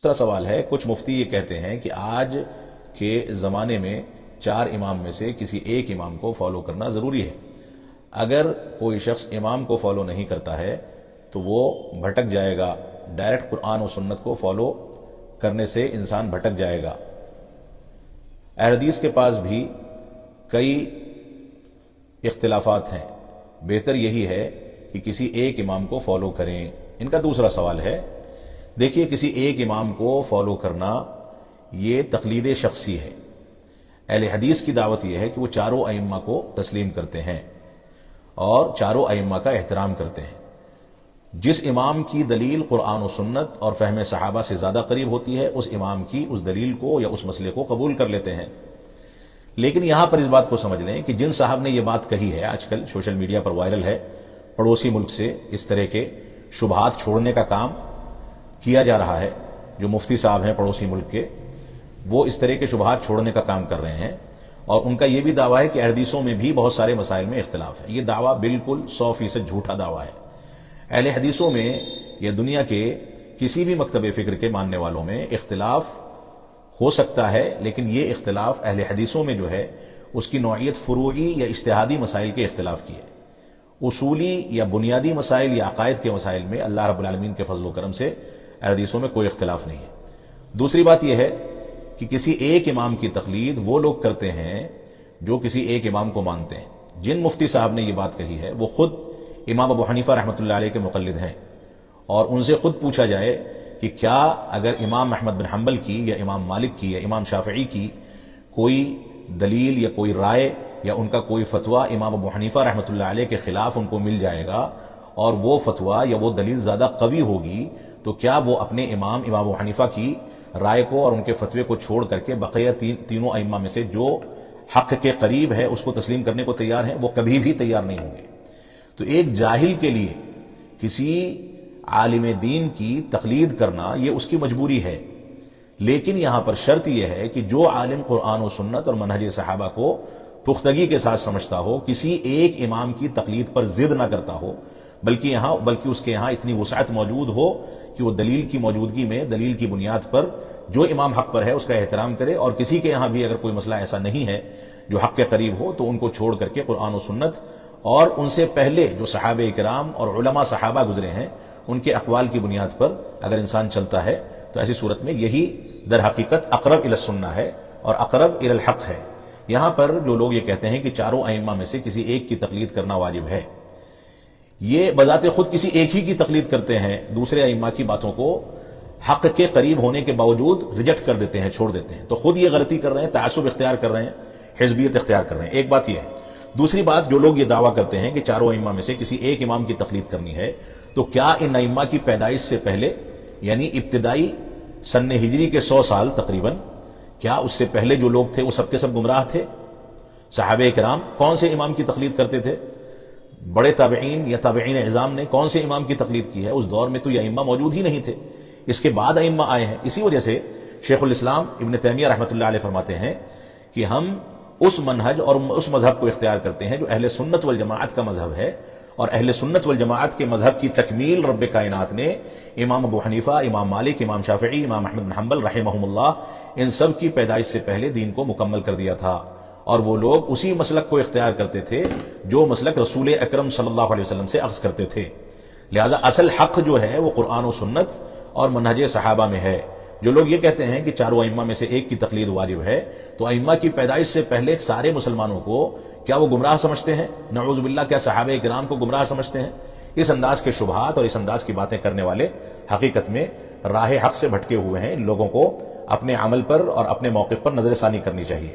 دوسرا سوال ہے، کچھ مفتی یہ کہتے ہیں کہ آج کے زمانے میں 4 امام میں سے کسی ایک امام کو فالو کرنا ضروری ہے۔ اگر کوئی شخص امام کو فالو نہیں کرتا ہے تو وہ بھٹک جائے گا، ڈائریکٹ قرآن و سنت کو فالو کرنے سے انسان بھٹک جائے گا۔ اہل حدیث کے پاس بھی کئی اختلافات ہیں، بہتر یہی ہے کہ کسی ایک امام کو فالو کریں۔ ان کا دوسرا سوال ہے، دیکھیے کسی ایک امام کو فالو کرنا یہ تقلید شخصی ہے۔ اہل حدیث کی دعوت یہ ہے کہ وہ چاروں ائمہ کو تسلیم کرتے ہیں اور چاروں ائمہ کا احترام کرتے ہیں۔ جس امام کی دلیل قرآن و سنت اور فہم صحابہ سے زیادہ قریب ہوتی ہے، اس امام کی اس دلیل کو یا اس مسئلے کو قبول کر لیتے ہیں۔ لیکن یہاں پر اس بات کو سمجھ لیں کہ جن صاحب نے یہ بات کہی ہے، آج کل سوشل میڈیا پر وائرل ہے، پڑوسی ملک سے اس طرح کے شبہات چھوڑنے کا کام کیا جا رہا ہے۔ جو مفتی صاحب ہیں پڑوسی ملک کے، وہ اس طرح کے شبہات چھوڑنے کا کام کر رہے ہیں، اور ان کا یہ بھی دعویٰ ہے کہ حدیثوں میں بھی بہت سارے مسائل میں اختلاف ہے۔ یہ دعویٰ بالکل 100% جھوٹا دعویٰ ہے۔ اہل حدیثوں میں یا دنیا کے کسی بھی مکتب فکر کے ماننے والوں میں اختلاف ہو سکتا ہے، لیکن یہ اختلاف اہل حدیثوں میں جو ہے اس کی نوعیت فروعی یا اجتہادی مسائل کے اختلاف کی ہے۔ اصولی یا بنیادی مسائل یا عقائد کے مسائل میں اللہ رب العالمین کے فضل و کرم سے اہل حدیثوں میں کوئی اختلاف نہیں ہے۔ دوسری بات یہ ہے کہ کسی ایک امام کی تقلید وہ لوگ کرتے ہیں جو کسی ایک امام کو مانتے ہیں۔ جن مفتی صاحب نے یہ بات کہی ہے وہ خود امام ابو حنیفہ رحمۃ اللہ علیہ کے مقلد ہیں، اور ان سے خود پوچھا جائے کہ کیا اگر امام احمد بن حنبل کی یا امام مالک کی یا امام شافعی کی کوئی دلیل یا کوئی رائے یا ان کا کوئی فتویٰ امام ابو حنیفہ رحمۃ اللہ علیہ کے خلاف ان کو مل جائے گا اور وہ فتویٰ یا وہ دلیل زیادہ قوی ہوگی، تو کیا وہ اپنے امام ابو حنیفہ کی رائے کو اور ان کے فتوے کو چھوڑ کر کے بقیہ تینوں ائمہ میں سے جو حق کے قریب ہے اس کو تسلیم کرنے کو تیار ہیں؟ وہ کبھی بھی تیار نہیں ہوں گے۔ تو ایک جاہل کے لیے کسی عالم دین کی تقلید کرنا یہ اس کی مجبوری ہے، لیکن یہاں پر شرط یہ ہے کہ جو عالم قرآن و سنت اور منہج صحابہ کو پختگی کے ساتھ سمجھتا ہو، کسی ایک امام کی تقلید پر ضد نہ کرتا ہو، بلکہ اس کے یہاں اتنی وسعت موجود ہو کہ وہ دلیل کی موجودگی میں دلیل کی بنیاد پر جو امام حق پر ہے اس کا احترام کرے، اور کسی کے یہاں بھی اگر کوئی مسئلہ ایسا نہیں ہے جو حق کے قریب ہو تو ان کو چھوڑ کر کے قرآن و سنت اور ان سے پہلے جو صحابہ کرام اور علماء صحابہ گزرے ہیں ان کے اقوال کی بنیاد پر اگر انسان چلتا ہے تو ایسی صورت میں یہی در حقیقت اقرب الی السنہ ہے اور اقرب الی الحق ہے۔ یہاں پر جو لوگ یہ کہتے ہیں کہ چاروں ائمہ میں سے کسی ایک کی تقلید کرنا واجب ہے، یہ بذات خود کسی ایک ہی کی تقلید کرتے ہیں، دوسرے ائمہ کی باتوں کو حق کے قریب ہونے کے باوجود ریجیکٹ کر دیتے ہیں، چھوڑ دیتے ہیں، تو خود یہ غلطی کر رہے ہیں، تعصب اختیار کر رہے ہیں، حزبیت اختیار کر رہے ہیں۔ ایک بات یہ ہے۔ دوسری بات، جو لوگ یہ دعویٰ کرتے ہیں کہ چاروں ائمہ میں سے کسی ایک امام کی تقلید کرنی ہے، تو کیا ان ائمہ کی پیدائش سے پہلے یعنی ابتدائی سن ہجری کے 100 سال تقریباً، کیا اس سے پہلے جو لوگ تھے وہ سب کے سب گمراہ تھے؟ صحابہ کرام کون سے امام کی تقلید کرتے تھے؟ بڑے تابعین یا تابعین اعظام نے کون سے امام کی تقلید کی ہے؟ اس دور میں تو یہ ائمہ موجود ہی نہیں تھے، اس کے بعد ائمہ آئے ہیں۔ اسی وجہ سے شیخ الاسلام ابن تیمیہ رحمۃ اللہ علیہ فرماتے ہیں کہ ہم اس منہج اور اس مذہب کو اختیار کرتے ہیں جو اہل سنت والجماعت کا مذہب ہے، اور اہل سنت والجماعت کے مذہب کی تکمیل رب کائنات نے امام ابو حنیفہ، امام مالک، امام شافعی، امام احمد بن حنبل رحمہم اللہ، ان سب کی پیدائش سے پہلے دین کو مکمل کر دیا تھا، اور وہ لوگ اسی مسلک کو اختیار کرتے تھے جو مسلک رسول اکرم صلی اللہ علیہ وسلم سے اخذ کرتے تھے۔ لہذا اصل حق جو ہے وہ قرآن و سنت اور منہج صحابہ میں ہے۔ جو لوگ یہ کہتے ہیں کہ چاروں ائمہ میں سے ایک کی تقلید واجب ہے، تو ائمہ کی پیدائش سے پہلے سارے مسلمانوں کو کیا وہ گمراہ سمجھتے ہیں؟ نعوذ باللہ، کیا صحابہ کرام کو گمراہ سمجھتے ہیں؟ اس انداز کے شبہات اور اس انداز کی باتیں کرنے والے حقیقت میں راہ حق سے بھٹکے ہوئے ہیں۔ ان لوگوں کو اپنے عمل پر اور اپنے موقف پر نظر ثانی کرنی چاہیے۔